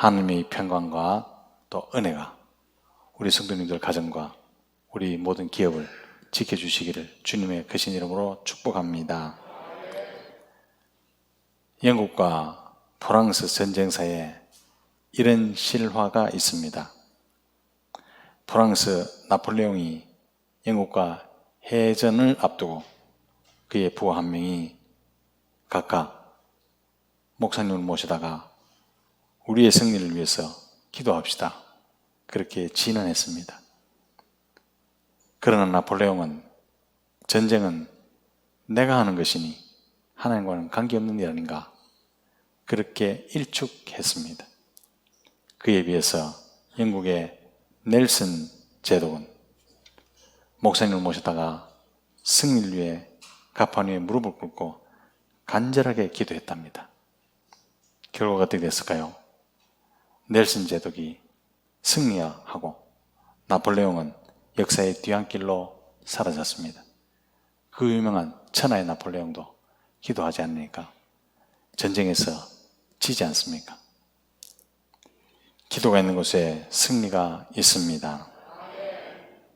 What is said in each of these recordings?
하나님의 평강과 또 은혜가 우리 성도님들 가정과 우리 모든 기업을 지켜주시기를 주님의 크신 이름으로 축복합니다. 영국과 프랑스 전쟁사에 이런 실화가 있습니다. 프랑스 나폴레옹이 영국과 해전을 앞두고 그의 부하 한 명이 각각 목사님을 모시다가 우리의 승리를 위해서 기도합시다, 그렇게 진언했습니다. 그러나 나폴레옹은 전쟁은 내가 하는 것이니 하나님과는 관계없는 일 아닌가, 그렇게 일축했습니다. 그에 비해서 영국의 넬슨 제독은 목사님을 모시다가 승리를 위해 가판 위에 무릎을 꿇고 간절하게 기도했답니다. 결과가 어떻게 됐을까요? 넬슨 제독이 승리하고 나폴레옹은 역사의 뒤안길로 사라졌습니다. 그 유명한 천하의 나폴레옹도 기도하지 않으니까 전쟁에서 지지 않습니까? 기도가 있는 곳에 승리가 있습니다.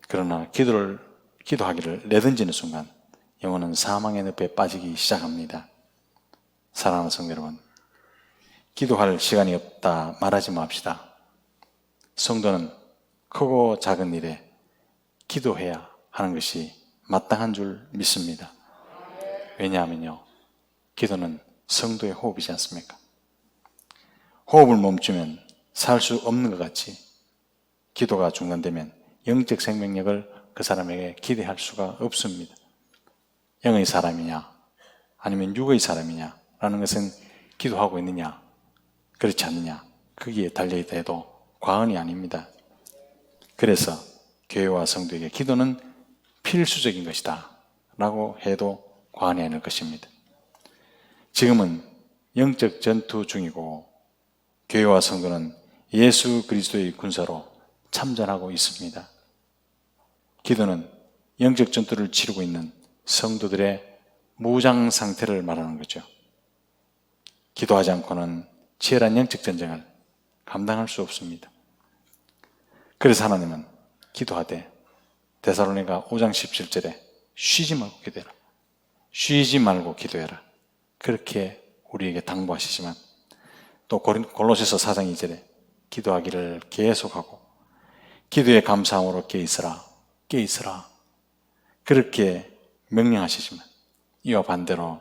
그러나 기도하기를 내던지는 순간 영혼은 사망의 늪에 빠지기 시작합니다. 사랑하는 성도 여러분, 기도할 시간이 없다 말하지 맙시다. 성도는 크고 작은 일에 기도해야 하는 것이 마땅한 줄 믿습니다. 왜냐하면요, 기도는 성도의 호흡이지 않습니까? 호흡을 멈추면 살 수 없는 것 같이 기도가 중단되면 영적 생명력을 그 사람에게 기대할 수가 없습니다. 영의 사람이냐 아니면 육의 사람이냐 라는 것은 기도하고 있느냐 그렇지 않느냐 거기에 달려있다 해도 과언이 아닙니다. 그래서 교회와 성도에게 기도는 필수적인 것이다 라고 해도 과언이 아닐 것입니다. 지금은 영적 전투 중이고 교회와 성도는 예수 그리스도의 군사로 참전하고 있습니다. 기도는 영적 전투를 치르고 있는 성도들의 무장 상태를 말하는 거죠. 기도하지 않고는 치열한 영적 전쟁을 감당할 수 없습니다. 그래서 하나님은 기도하되 데살로니가 5장 17절에 쉬지 말고 기도해라, 쉬지 말고 기도해라, 그렇게 우리에게 당부하시지만 또 골로새서 4장 2절에 기도하기를 계속하고 기도에 감사함으로 깨있으라 그렇게 명령하시지만 이와 반대로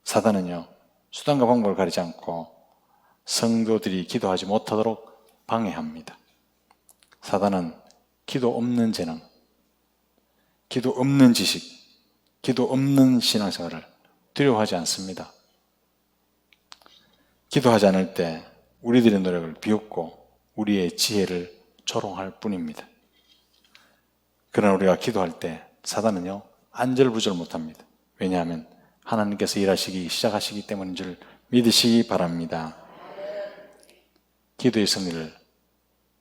사단은요, 수단과 방법을 가리지 않고 성도들이 기도하지 못하도록 방해합니다. 사단은 기도 없는 재능, 기도 없는 지식, 기도 없는 신앙생활을 두려워하지 않습니다. 기도하지 않을 때 우리들의 노력을 비웃고 우리의 지혜를 조롱할 뿐입니다. 그러나 우리가 기도할 때 사단은요, 안절부절 못합니다. 왜냐하면 하나님께서 일하시기 시작하시기 때문인 줄 믿으시기 바랍니다. 기도의 승리를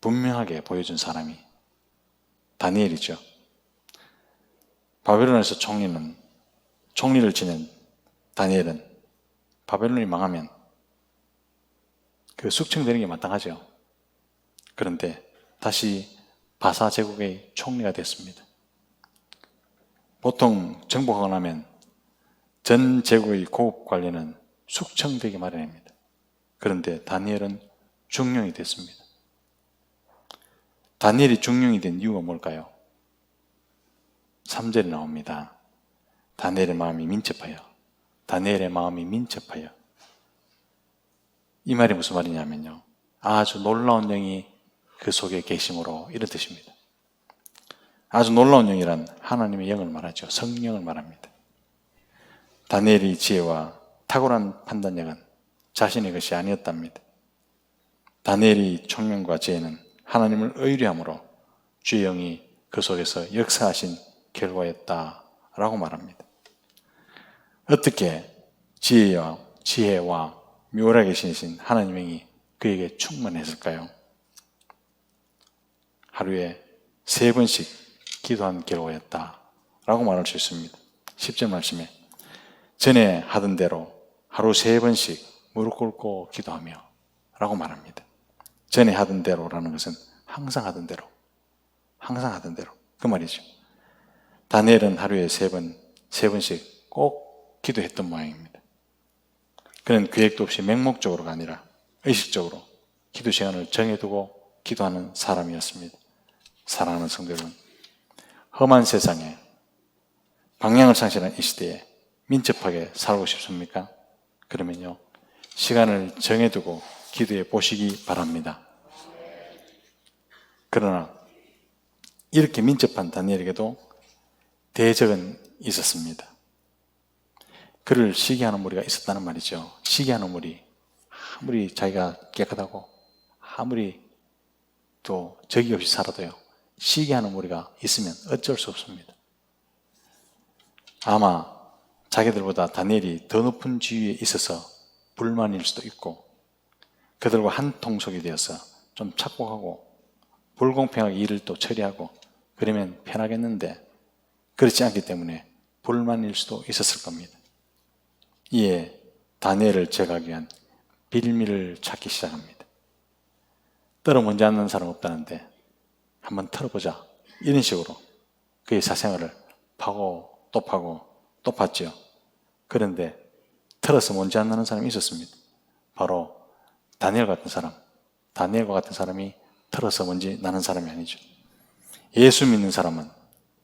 분명하게 보여준 사람이 다니엘이죠. 바벨론에서 총리를 지낸 다니엘은 바벨론이 망하면 그 숙청되는 게 마땅하죠. 그런데 다시 바사 제국의 총리가 됐습니다. 보통 정복하고 나면 전 제국의 고급 관리는 숙청되기 마련입니다. 그런데 다니엘은 중령이 됐습니다. 다니엘이 중령이 된 이유가 뭘까요? 3절에 나옵니다. 다니엘의 마음이 민첩하여, 다니엘의 마음이 민첩하여. 이 말이 무슨 말이냐면요, 아주 놀라운 영이 그 속에 계심으로 이런 뜻입니다. 아주 놀라운 영이란 하나님의 영을 말하죠. 성령을 말합니다. 다니엘의 지혜와 탁월한 판단력은 자신의 것이 아니었답니다. 다니엘의 총명과 지혜는 하나님을 의뢰함으로 주의 영이 그 속에서 역사하신 결과였다라고 말합니다. 어떻게 지혜와 묘하게 신이신 하나님의 영이 그에게 충만했을까요? 하루에 3번씩 기도한 결과였다라고 말할 수 있습니다. 10절 말씀에 전에 하던 대로 하루 3번씩 무릎 꿇고 기도하며 라고 말합니다. 전에 하던 대로라는 것은 항상 하던 대로, 항상 하던 대로 그 말이죠. 다니엘은 하루에 세 번씩 꼭 기도했던 모양입니다. 그는 계획도 없이 맹목적으로가 아니라 의식적으로 기도 시간을 정해두고 기도하는 사람이었습니다. 사랑하는 성도 여러분, 험한 세상에 방향을 상실한 이 시대에 민첩하게 살고 싶습니까? 그러면요, 시간을 정해두고 기도해 보시기 바랍니다. 그러나 이렇게 민첩한 다니엘에게도 대적은 있었습니다. 그를 시기하는 무리가 있었다는 말이죠. 시기하는 무리, 아무리 자기가 깨끗하고 아무리 또 적이 없이 살아도요, 시기하는 무리가 있으면 어쩔 수 없습니다. 아마 자기들보다 다니엘이 더 높은 지위에 있어서 불만일 수도 있고, 그들과 한 통속이 되어서 좀 착복하고 불공평하게 일을 또 처리하고 그러면 편하겠는데, 그렇지 않기 때문에 불만일 수도 있었을 겁니다. 이에 다니엘을 제거하기 위한 빌미를 찾기 시작합니다. 떨어 먼저 앉는 사람 없다는데 한번 털어보자, 이런 식으로 그의 사생활을 파고 또 파고 또 팠죠. 그런데 털어서 먼저 앉는 사람이 있었습니다. 바로 다니엘 같은 사람, 다니엘과 같은 사람이 털어서 먼저 나는 사람이 아니죠. 예수 믿는 사람은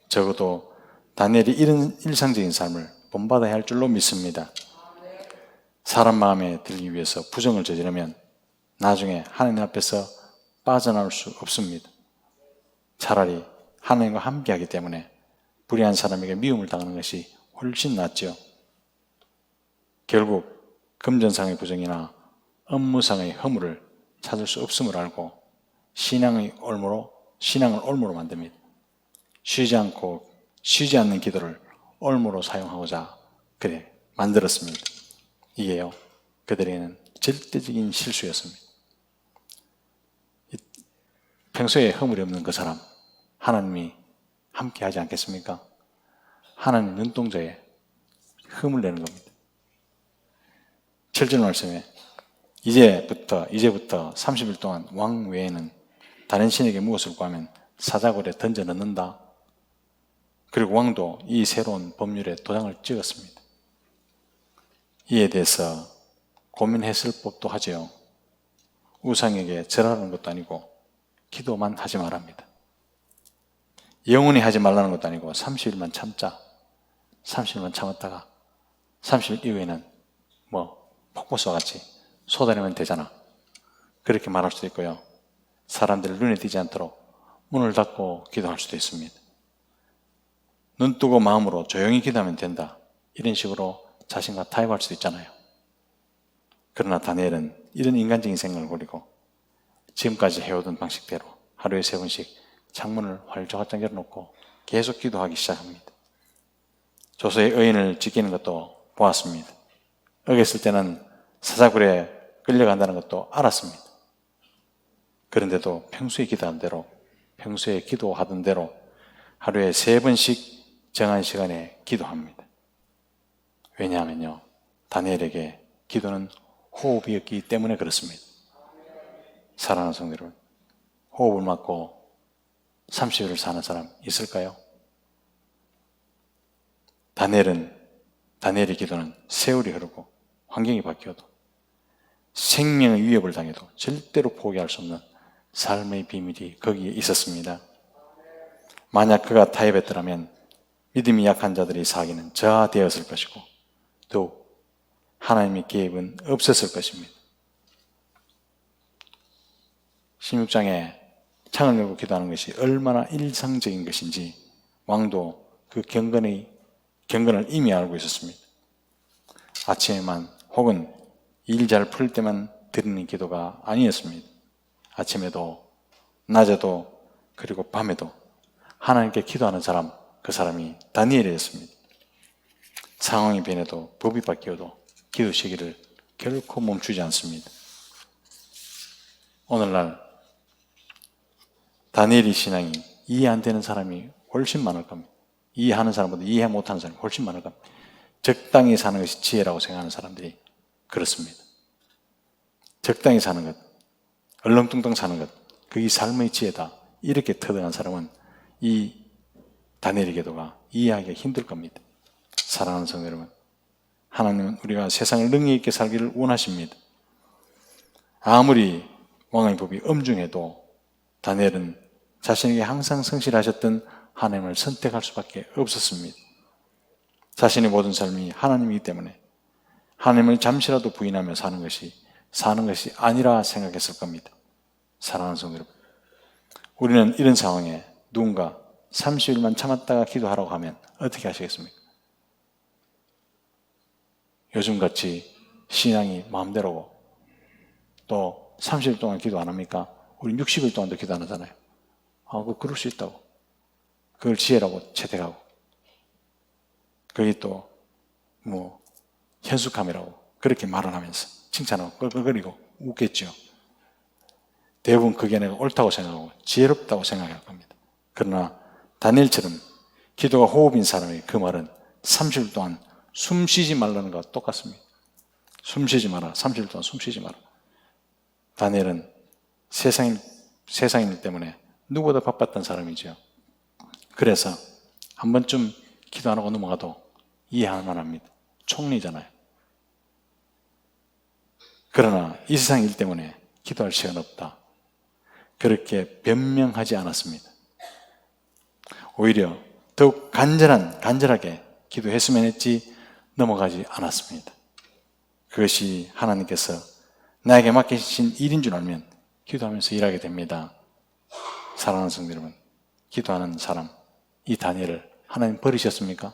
적어도 다니엘이 이런 일상적인 삶을 본받아야 할 줄로 믿습니다. 사람 마음에 들기 위해서 부정을 저지르면 나중에 하나님 앞에서 빠져나올 수 없습니다. 차라리 하나님과 함께하기 때문에 불의한 사람에게 미움을 당하는 것이 훨씬 낫죠. 결국 금전상의 부정이나 업무상의 허물을 찾을 수 없음을 알고 신앙을 올무로 만듭니다. 쉬지 않는 기도를 올무로 사용하고자 그래 만들었습니다. 이게요, 그들에게는 절대적인 실수였습니다. 평소에 허물이 없는 그 사람, 하나님이 함께 하지 않겠습니까? 하나님 눈동자에 흠을 내는 겁니다. 7절 말씀에 이제부터 30일 동안 왕 외에는 다른 신에게 무엇을 구하면 사자굴에 던져 넣는다. 그리고 왕도 이 새로운 법률에 도장을 찍었습니다. 이에 대해서 고민했을 법도 하죠. 우상에게 절하는 것도 아니고 기도만 하지 말랍니다. 영원히 하지 말라는 것도 아니고 30일만 참자. 30일만 참았다가 30일 이후에는 폭포수와 같이 쏟아내면 되잖아. 그렇게 말할 수도 있고요. 사람들 눈에 띄지 않도록 문을 닫고 기도할 수도 있습니다. 눈 뜨고 마음으로 조용히 기도하면 된다. 이런 식으로 자신과 타협할 수도 있잖아요. 그러나 다니엘은 이런 인간적인 생각을 버리고 지금까지 해오던 방식대로 하루에 3번씩 창문을 활짝 열어놓고 계속 기도하기 시작합니다. 조서의 의인을 지키는 것도 보았습니다. 어겼을 때는 사자굴에 끌려간다는 것도 알았습니다. 그런데도 평소에 기도하던 대로 하루에 3번씩 정한 시간에 기도합니다. 왜냐하면요, 다니엘에게 기도는 호흡이었기 때문에 그렇습니다. 사랑하는 성도 여러분, 호흡을 막고 30일을 사는 사람 있을까요? 다니엘의 기도는 세월이 흐르고 환경이 바뀌어도 생명의 위협을 당해도 절대로 포기할 수 없는 삶의 비밀이 거기에 있었습니다. 만약 그가 타협했더라면 믿음이 약한 자들의 사기는 저하되었을 것이고 더욱 하나님의 개입은 없었을 것입니다. 16장에 창을 열고 기도하는 것이 얼마나 일상적인 것인지 왕도 그 경건을 이미 알고 있었습니다. 아침에만 혹은 일 잘 풀 때만 드리는 기도가 아니었습니다. 아침에도 낮에도 그리고 밤에도 하나님께 기도하는 사람, 그 사람이 다니엘이었습니다. 상황이 변해도 법이 바뀌어도 기도 시기를 결코 멈추지 않습니다. 오늘날 다니엘의 신앙이 이해 안 되는 사람이 훨씬 많을 겁니다. 이해하는 사람보다 이해 못하는 사람이 훨씬 많을 겁니다. 적당히 사는 것이 지혜라고 생각하는 사람들이 그렇습니다. 적당히 사는 것, 얼렁뚱땅 사는 것, 그게 삶의 지혜다. 이렇게 터득한 사람은 이 다니엘의 기도가 이해하기가 힘들 겁니다. 사랑하는 성도 여러분, 하나님은 우리가 세상을 능히 있게 살기를 원하십니다. 아무리 왕의 법이 엄중해도 다니엘은 자신에게 항상 성실하셨던 하나님을 선택할 수밖에 없었습니다. 자신의 모든 삶이 하나님이기 때문에 하나님을 잠시라도 부인하며 사는 것이 아니라 생각했을 겁니다. 사랑하는 성도 여러분, 우리는 이런 상황에 누군가 30일만 참았다가 기도하라고 하면 어떻게 하시겠습니까? 요즘같이 신앙이 마음대로고 또 30일 동안 기도 안 합니까? 우리 60일 동안도 기도 안 하잖아요. 그럴 수 있다고. 그걸 지혜라고 채택하고. 그게 또 현숙함이라고 그렇게 말을 하면서 칭찬하고 껄껄거리고 웃겠죠. 대부분 그게 내가 옳다고 생각하고 지혜롭다고 생각할 겁니다. 그러나 다니엘처럼 기도가 호흡인 사람의 그 말은 30일 동안 숨 쉬지 말라는 것과 똑같습니다. 숨 쉬지 마라. 30일 동안 숨 쉬지 마라. 다니엘은 세상인 때문에 누구보다 바빴던 사람이죠. 그래서 한 번쯤 기도 안 하고 넘어가도 이해할 만합니다. 총리잖아요. 그러나 이 세상 일 때문에 기도할 시간 없다. 그렇게 변명하지 않았습니다. 오히려 더욱 간절하게 기도했으면 했지 넘어가지 않았습니다. 그것이 하나님께서 나에게 맡기신 일인 줄 알면 기도하면서 일하게 됩니다. 사랑하는 성도 여러분, 기도하는 사람, 이 다니엘을 하나님 버리셨습니까?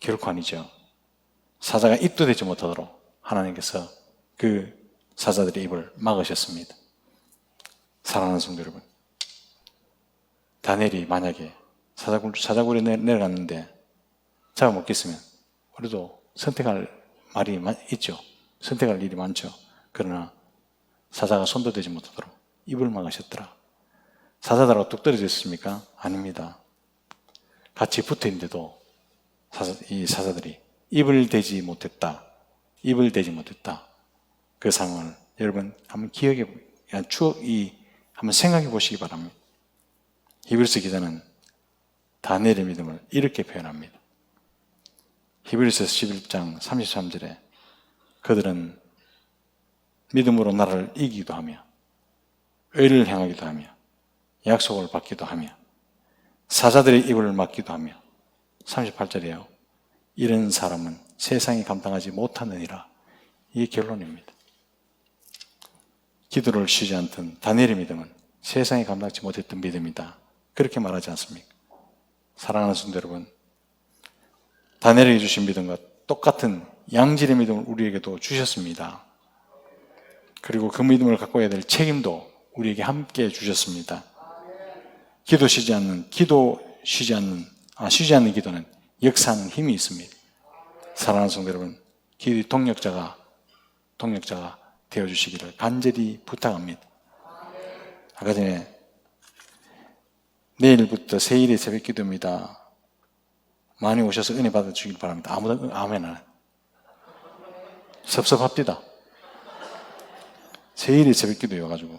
결코 아니죠. 사자가 입도 대지 못하도록 하나님께서 그 사자들의 입을 막으셨습니다. 사랑하는 성도 여러분, 다니엘이 만약에 사자굴에 내려갔는데 잡아먹겠으면 우리도 선택할 말이 있죠. 선택할 일이 많죠. 그러나 사자가 손도 대지 못하도록 입을 막으셨더라. 사자들하고 뚝 떨어졌습니까? 아닙니다. 같이 붙어있는데도 이 사자들이 입을 대지 못했다. 그 상황을 여러분 한번 한번 생각해 보시기 바랍니다. 히브리서 기자는 다니엘의 믿음을 이렇게 표현합니다. 히브리서 11장 33절에 그들은 믿음으로 나라를 이기기도 하며 의를 행하기도 하며 약속을 받기도 하며 사자들의 입을 막기도 하며 38절이에요. 이런 사람은 세상이 감당하지 못하느니라. 이게 결론입니다. 기도를 쉬지 않던 다니엘의 믿음은 세상이 감당하지 못했던 믿음이다. 그렇게 말하지 않습니까? 사랑하는 성도 여러분, 다니엘에게 주신 믿음과 똑같은 양질의 믿음을 우리에게도 주셨습니다. 그리고 그 믿음을 갖고 해야 될 책임도 우리에게 함께 주셨습니다. 쉬지 않는 기도는 역사하는 힘이 있습니다. 사랑하는 성도 여러분, 기도의 동력자가 되어주시기를 간절히 부탁합니다. 아까 전에 내일부터 새일의 새벽 기도입니다. 많이 오셔서 은혜 받아주길 바랍니다. 아무도 아멘 안 해요. 섭섭합니다. 새일의 새벽 기도여가지고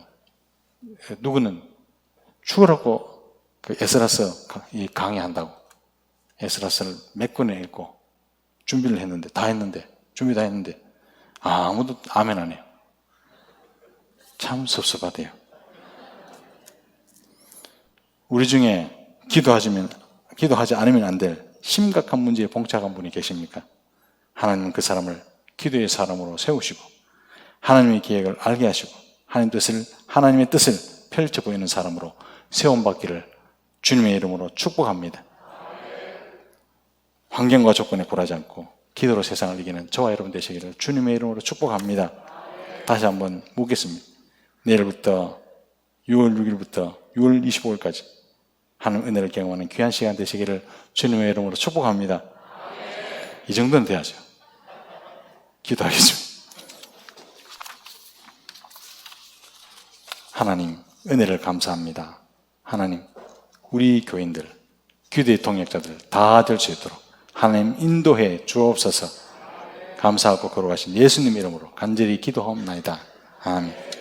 누구는 죽으라고 그 에스라스 강의한다고 에스라스를 몇 권에 읽고 준비 다 했는데 아무도 아멘 안 해요. 참 섭섭하대요. 우리 중에 기도하지 않으면 안 될 심각한 문제에 봉착한 분이 계십니까? 하나님은 그 사람을 기도의 사람으로 세우시고 하나님의 계획을 알게 하시고 하나님의 뜻을 펼쳐 보이는 사람으로 세움받기를 주님의 이름으로 축복합니다. 환경과 조건에 굴하지 않고 기도로 세상을 이기는 저와 여러분 되시기를 주님의 이름으로 축복합니다. 다시 한번 묻겠습니다. 내일부터 6월 6일부터 6월 25일까지 하나님 은혜를 경험하는 귀한 시간 되시기를 주님의 이름으로 축복합니다. 이 정도는 돼야죠. 기도하겠습니다. 하나님, 은혜를 감사합니다. 하나님, 우리 교인들, 기도의 동역자들 다 될 수 있도록 하나님 인도해 주옵소서. 감사하고 걸어가신 예수님 이름으로 간절히 기도하옵나이다. 아멘.